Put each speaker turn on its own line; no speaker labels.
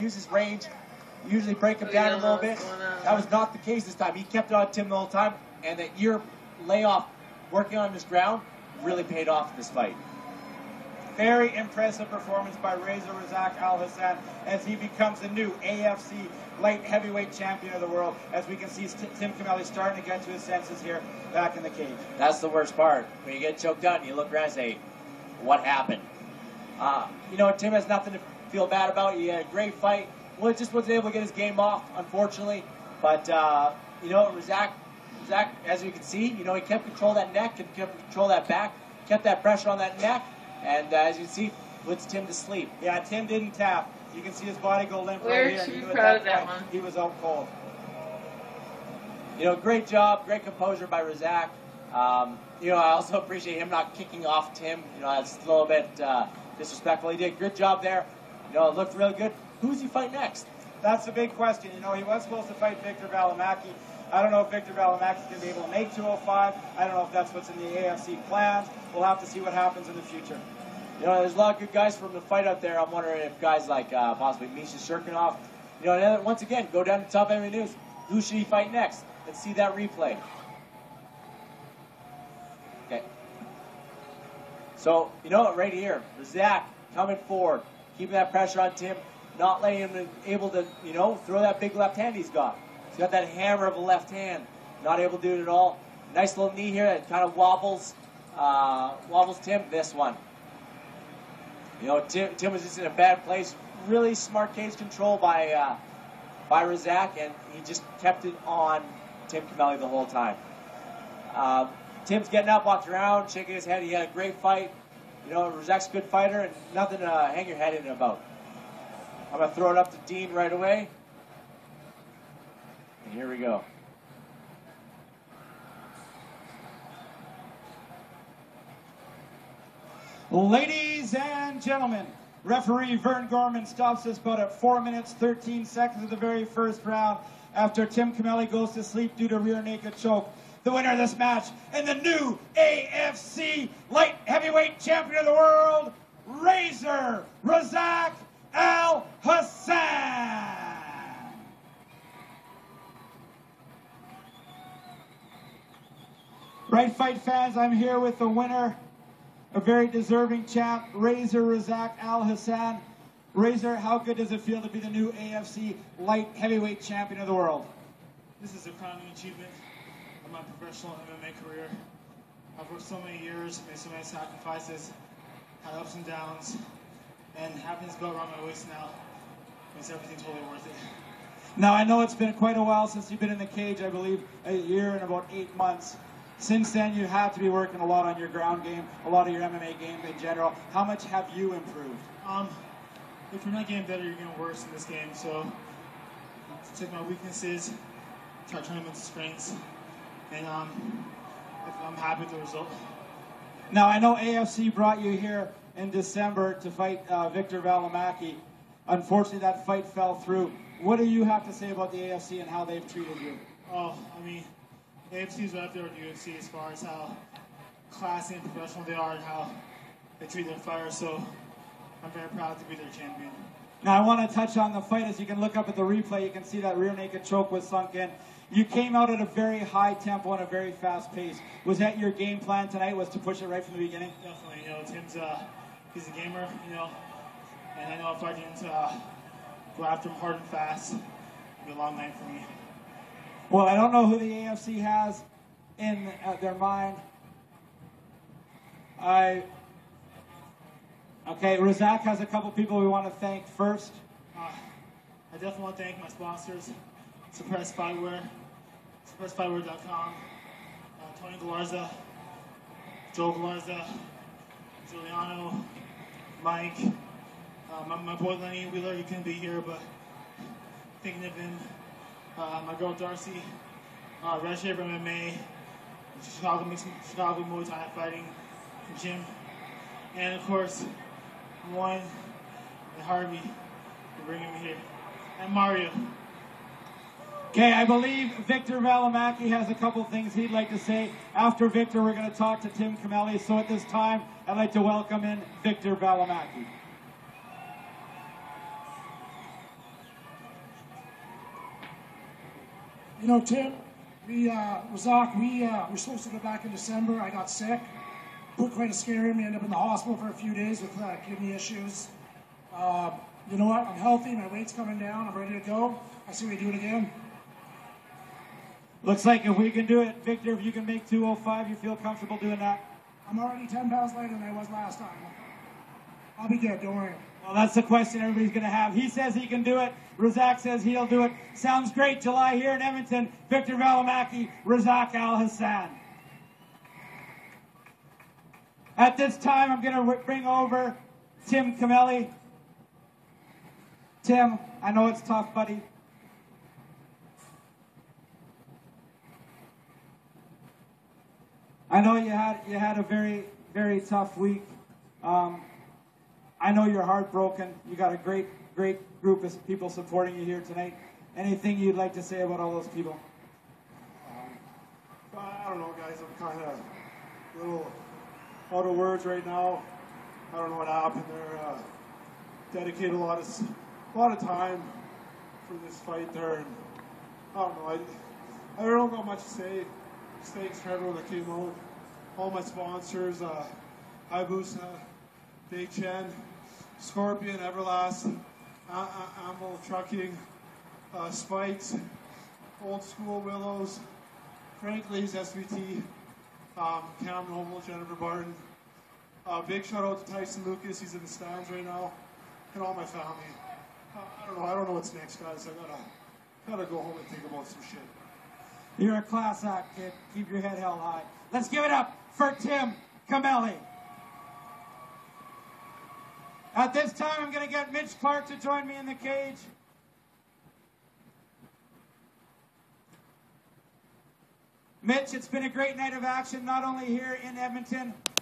use his range, usually break him down a little bit. That was not the case this time. He kept it on Tim the whole time, and that year layoff working on his ground really paid off in this fight.
Very impressive performance by Reza Razak Al Hassan as he becomes the new AFC light heavyweight champion of the world. As we can see, Tim Kameli starting to get to his senses here back in the cage.
That's the worst part. When you get choked out and you look around and say, what happened? You know, Tim has nothing to feel bad about. He had a great fight. Well, just wasn't able to get his game off, unfortunately. But, you know, Razak, as you can see, you know, he kept control of that neck, kept control of that back, kept that pressure on that neck. And as you see, puts Tim to sleep.
Yeah, Tim didn't tap. You can see his body go limp
We're
right here.
too proud of that one.
He was out cold.
You know, great job, great composure by Razak. You know, I also appreciate him not kicking off Tim. You know, that's a little bit disrespectful. He did a good job there. You know, it looked really good. Who does he fight next?
That's the big question. You know, he was supposed to fight Victor Valimaki. I don't know if Victor Valimaki is going to be able to make 205. I don't know if that's what's in the AFC plans. We'll have to see what happens in the future.
You know, there's a lot of good guys from the fight out there. I'm wondering if guys like possibly Misha Shirkinov, you know, and once again, go down to Top MMA News. Who should he fight next? Let's see that replay. Okay. So, you know, right here, Razak coming forward, keeping that pressure on Tim, not letting him able to, you know, throw that big left hand he's got. He's got that hammer of a left hand, not able to do it at all. Nice little knee here that kind of wobbles Tim. This one. You know, Tim was just in a bad place. Really smart cage control by Razak, and he just kept it on Tim Kameli the whole time. Tim's getting up off the ground, shaking his head. He had a great fight. You know, Razak's a good fighter, and nothing to hang your head in about. I'm going to throw it up to Dean right away. And here we go.
Ladies and gentlemen, referee Vern Gorman stops us about at 4 minutes, 13 seconds of the very first round after Tim Kameli goes to sleep due to rear naked choke. The winner of this match and the new AFC light heavyweight champion of the world, Reza Razak Al Hassan. Right Fight fans, I'm here with the winner, a very deserving champ, Reza Razak Al Hassan. Reza, how good does it feel to be the new AFC light heavyweight champion of the world?
This is a crowning achievement of my professional MMA career. I've worked so many years, made so many sacrifices, had ups and downs, and having this belt around my waist now makes everything totally worth it.
Now, I know it's been quite a while since you've been in the cage, I believe a year and about 8 months. Since then, you have to be working a lot on your ground game, a lot of your MMA game in general. How much have you improved?
If you're not getting better, you're getting worse in this game. So, take my weaknesses, try to turn them into strengths, and I'm happy with the result.
Now, I know AFC brought you here in December to fight Victor Valimaki. Unfortunately, that fight fell through. What do you have to say about the AFC and how they've treated you?
Oh, I mean, AFC is right up there with UFC as far as how classy and professional they are and how they treat their fighters. So I'm very proud to be their champion.
Now, I want to touch on the fight. As you can look up at the replay, you can see that rear naked choke was sunk in. You came out at a very high tempo and a very fast pace. Was that your game plan tonight, was to push it right from the beginning?
Definitely. You know, Tim's he's a gamer, you know, and I know if I didn't go after him hard and fast, it'd be a long night for me.
Well, I don't know who the AFC has in their mind. Okay, Razak has a couple people we want to thank first.
I definitely want to thank my sponsors, Suppress Fightwear, SuppressFightwear.com, Tony Galarza, Joe Galarza, Giuliano, Mike, my boy Lenny Wheeler. He couldn't be here, but thinking of him. My girl Darcy, Red Shaper MMA, Chicago Muay Thai Fighting Gym, and of course, Warren and Harvey for bringing me here, and Mario.
Okay, I believe Victor Valimaki has a couple things he'd like to say. After Victor, we're going to talk to Tim Kameli. So at this time, I'd like to welcome in Victor Valimaki.
You know, Tim, Razak, we were supposed to go back in December. I got sick. Put quite a scare in me. Ended up in the hospital for a few days with kidney issues. You know what? I'm healthy. My weight's coming down. I'm ready to go. I see we do it again.
Looks like if we can do it, Victor, if you can make 205, you feel comfortable doing that?
I'm already 10 pounds lighter than I was last time. I'll be good. Don't worry.
Well, that's the question everybody's going to have. He says he can do it. Razak says he'll do it. Sounds great. July here in Edmonton. Victor Valimaki, Razak Al Hassan. At this time, I'm going to bring over Tim Camelli. Tim, I know it's tough, buddy. I know you had a very, very tough week. I know you're heartbroken. You got a great group of people supporting you here tonight. Anything you'd like to say about all those people?
I don't know, guys. I'm kind of a little out of words right now. I don't know what happened there. Dedicated a lot of time for this fight there, and I don't know. I don't know much to say. Just thanks for everyone that came out. All my sponsors, Hayabusa, Big Chen, Scorpion, Everlast, Amble Trucking, Spikes, Old School Willows, Frank Lee's SVT, Cam Noble, Jennifer Barton. Big shout out to Tyson Lucas, he's in the stands right now, and all my family. I don't know what's next, guys. I gotta go home and think about some shit.
You're a class act, kid. Keep your head held high. Let's give it up for Tim Camelli. At this time, I'm going to get Mitch Clark to join me in the cage. Mitch, it's been a great night of action, not only here in Edmonton,